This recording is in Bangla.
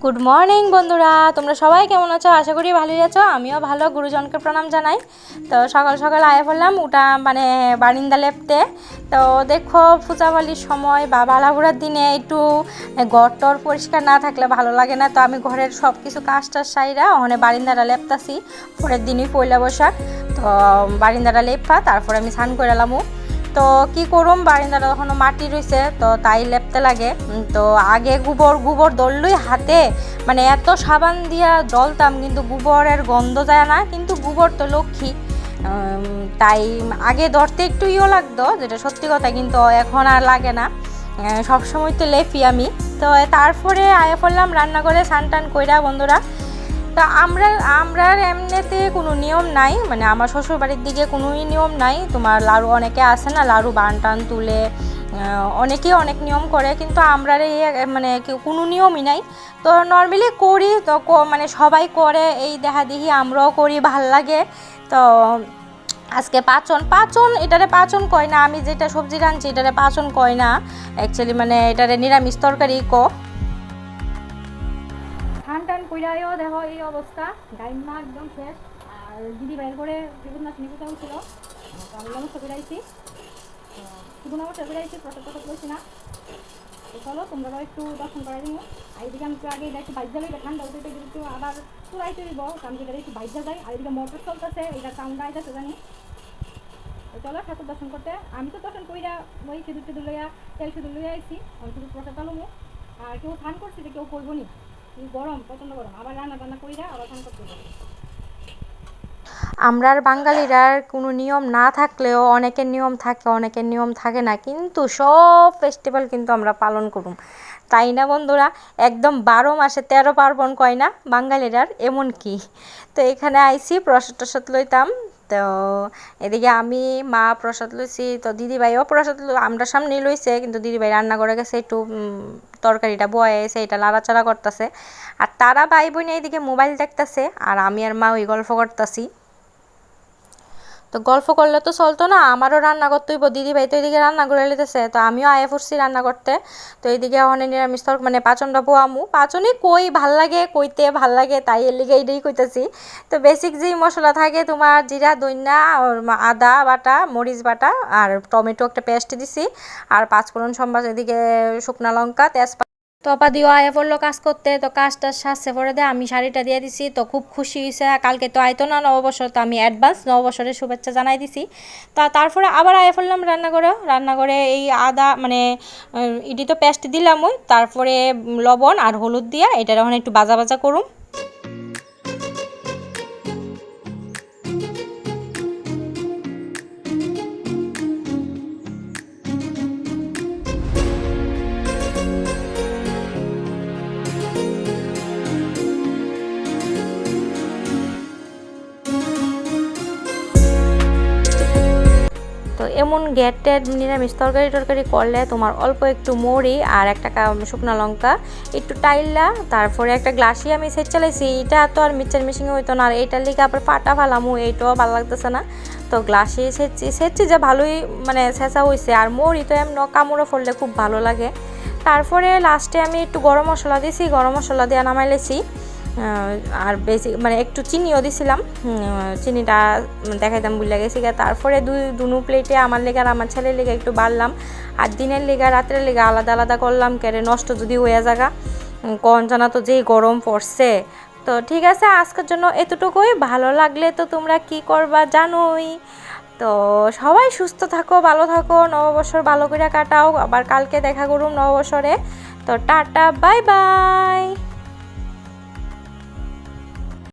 গুড মর্নিং বন্ধুরা, তোমরা সবাই কেমন আছো? আশা করি ভালোই আছো। আমিও ভালো, গুরুজনকে প্রণাম জানাই। তো সকাল সকাল আয়া পড়লাম উঠা মানে বারিন্দা লেপতে। তো দেখো পূজাবালির সময় বা বালাঘোরার দিনে একটু ঘর টর পরিষ্কার না থাকলে ভালো লাগে না। তো আমি ঘরের সব কিছু কাজ টাজ সাইরা ওখানে বারিন্দাটা লেপতাছি। পরের দিনই পয়লা বৈশাখ। তো বারিন্দাটা লেপা তারপর আমি স্নান করে এলামও। তো কি করুম, বারিন্দাটা এখনো মাটি রয়েছে, তো তাই লেপতে লাগে। তো আগে গোবর দললই হাতে মানে এত সাবান দিয়া দলতাম, কিন্তু গোবরের গন্ধ যায় না, কিন্তু গোবর তো লক্ষ্মী। তাই আগে ধরতে একটু ইও লাগতো, যেটা সত্যি কথা, কিন্তু এখন আর লাগে না। সবসময় তো লেপি আমি। তো তারপরে আয়া পড়লাম রান্নাঘরে স্নান টান কইরা বন্ধুরা। তা আমরা এমনিতে কোনো নিয়ম নাই, মানে আমার শ্বশুর বাড়ির দিকে কোনোই নিয়ম নাই। তোমার লাড়ু অনেকে আসে না, লাড়ু বান টান তুলে অনেকেই অনেক নিয়ম করে, কিন্তু আমরা মানে কোনো নিয়মই নাই। তো নর্মালি করি, তো মানে সবাই করে এই দেখা দেখি আমরাও করি, ভাল লাগে। তো আজকে পাচন এটারে পাচন কয় না, আমি যেটা সবজি রাঁধছি এটারে পাচন কয় না অ্যাকচুয়ালি, মানে এটারে নিরামিষ তরকারি ধান টান কইরাও দেখো এই অবস্থা, গাইমা একদম শেষ। আর দিদি বাইর করে বিভিন্ন নিকুতাও ছিল, আমি নমস্কার করাইছি, শুধু নমস্কার করাইছি, প্রসাদ লইছি না। তো চলো তোমরাও একটু দর্শন করাই দিব। আর এদিকে আমি একটু আগে একটু বাইক যাবে, ঠান্ডা হতে একটু আবার চুলাইতে দিব, আমি যেটা একটু বাইক যাই। আর এদিকে মোটর চলতেছে, এটা সাউন্ড আইতেছে জানি। তো চলো ঠাকুর দর্শন করতে। আমি তো দর্শন কইরা ওই সিঁদুর লইয়া তেল সিঁদুর লইয়া আইছি, আমি শুধু প্রসাদ আলুমো। আর কেউ স্নান করছি যে কেউ করবো নি, গরম প্রচণ্ড গরম, আবার রান্না কইরা আবার স্নান করতে হবে। আমরার বাঙালিরার কোনো নিয়ম না থাকলেও অনেকের নিয়ম থাকে, অনেকের নিয়ম থাকে না, কিন্তু সব ফেস্টিভ্যাল কিন্তু আমরা পালন করুম, তাই না বন্ধুরা? একদম 12 মাসে 13 পার্বণ কয় না বাঙালিরার, এমন কি। তো এখানে আইছি প্রসাদ টসাদ লইতাম। তো এদিকে আমি মা প্রসাদ লইছি, তো দিদিভাইও প্রসাদ আমরা সামনেই লইছে, কিন্তু দিদিভাই রান্না করে গেছে, একটু তরকারিটা বয়ে এসে এটা লাড়াচাড়া করতেছে। আর তারা ভাই বোন এইদিকে মোবাইল দেখতেছে, আর আমি আর মা ওই গল্প করতেছি। তো গল্প করলে তো চলতো না, আমারও রান্না করতে হইব। দিদিভাই তো এদিকে রান্না করে লিতেছে, তো আমিও আয়া পড়ছি রান্না করতে। তো এইদিকে অনেক নিরামিষ তরক মানে পাচনটা পোয়ামু, পাচনই কই ভাল লাগে, কইতে ভাল লাগে, তাই এর লিগে এইটাই কইতেছি। তো বেসিক যেই মশলা থাকে তোমার জিরা দইনা, আদা বাটা, মরিচ বাটা, আর টমেটো একটা পেস্ট দিছি, আর পাঁচফোড়ন সম্বাস, এদিকে শুকনা লঙ্কা, তেজপাতা। তো আপা দিও আয়া পড়লো কাজ করতে, তো কাজটা সারছে পরে দেয়, আমি শাড়িটা দিয়ে দিছি, তো খুব খুশি হয়েছে। কালকে তো আইতো না নববর্ষর, তো আমি অ্যাডভান্স নববর্ষের শুভেচ্ছা জানাই দিছি। তারপরে আবার আয়া পড়লাম রান্নাঘরে এই আদা মানে ইডি তো পেস্ট দিলাম, ওই তারপরে লবণ আর হলুদ দিয়া এটার ওখানে একটু ভাজা ভাজা করুম। তো এমন গ্যাটের নিরামিষ তরকারি করলে তোমার অল্প একটু মরি আর একটা শুকনো লঙ্কা একটু টাইলা, তারপরে একটা গ্লাসই আমি সেট চালাইছি। এটা তো আর মিক্সচার মেশিনে হইতো না, আর এইটার লিগে আবার ফাটা ফালামু, এইটাও ভালো লাগতেছে না। তো গ্লাসে সেচছি যে ভালোই মানে ছেঁচা হয়েছে। আর মরি তো এমন কামড়ে ফললে খুব ভালো লাগে। তারপরে লাস্টে আমি একটু গরম মশলা দিয়েছি, গরম মশলা দিয়ে নামাইলেছি। আর বেশি মানে একটু চিনিও দিছিলাম, চিনিটা দেখাইতাম ভুলে গেছি। তারপরে দুনো প্লেটে আমার লেগে আর আমার ছেলের লেগে একটু বাড়লাম, আর দিনের লেগে রাত্রের লেগে আলাদা আলাদা করলাম, কেড়ে নষ্ট যদি হয়ে জায়গা কন জানা তো যেই গরম পড়ছে। তো ঠিক আছে, আজকের জন্য এতটুকুই। ভালো লাগলে তো তোমরা কি করবা জানোই। তো সবাই সুস্থ থাকো, ভালো থাকো, নববর্ষর ভালো করে কাটাও, আবার কালকে দেখা করুম নববর্ষরে। তো টাটা, বাই বাই।